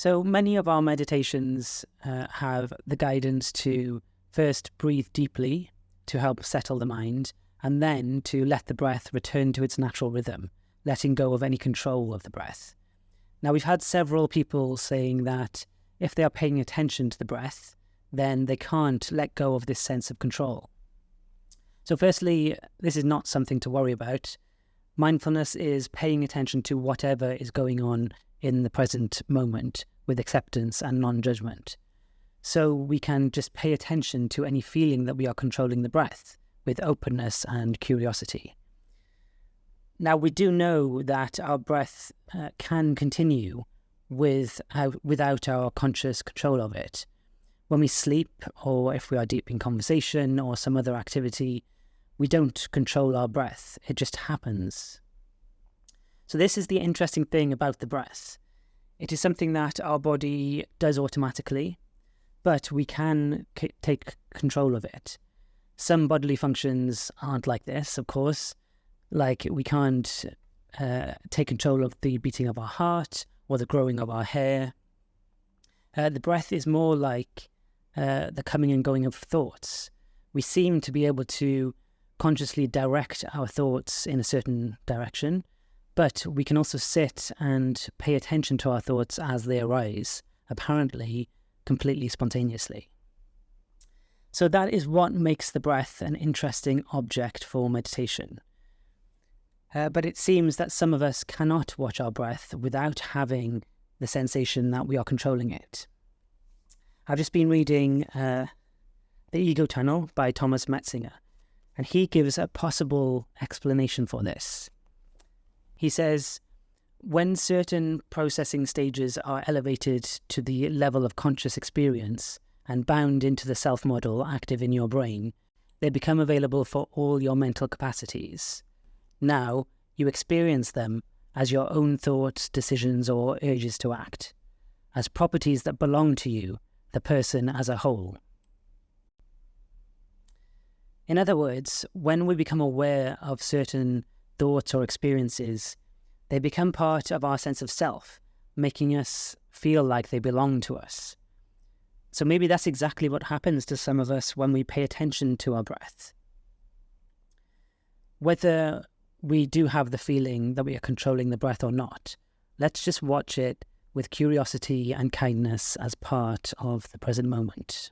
So many of our meditations have the guidance to first breathe deeply to help settle the mind, and then to let the breath return to its natural rhythm, letting go of any control of the breath. Now, we've had several people saying that if they are paying attention to the breath, then they can't let go of this sense of control. So firstly, this is not something to worry about. Mindfulness is paying attention to whatever is going on in the present moment with acceptance and non-judgment. So we can just pay attention to any feeling that we are controlling the breath with openness and curiosity. Now, we do know that our breath can continue without our conscious control of it. When we sleep, or if we are deep in conversation or some other activity, we don't control our breath. It just happens. So this is the interesting thing about the breath. It is something that our body does automatically, but we can take control of it. Some bodily functions aren't like this, of course. Like we can't take control of the beating of our heart or the growing of our hair. The breath is more like the coming and going of thoughts. We seem to be able to consciously direct our thoughts in a certain direction, but we can also sit and pay attention to our thoughts as they arise, apparently completely spontaneously. So that is what makes the breath an interesting object for meditation. But it seems that some of us cannot watch our breath without having the sensation that we are controlling it. I've just been reading The Ego Tunnel by Thomas Metzinger, and he gives a possible explanation for this. He says, when certain processing stages are elevated to the level of conscious experience and bound into the self-model active in your brain, they become available for all your mental capacities. Now, you experience them as your own thoughts, decisions, or urges to act, as properties that belong to you, the person as a whole. In other words, when we become aware of certain thoughts or experiences, they become part of our sense of self, making us feel like they belong to us. So maybe that's exactly what happens to some of us when we pay attention to our breath. Whether we do have the feeling that we are controlling the breath or not, let's just watch it with curiosity and kindness as part of the present moment.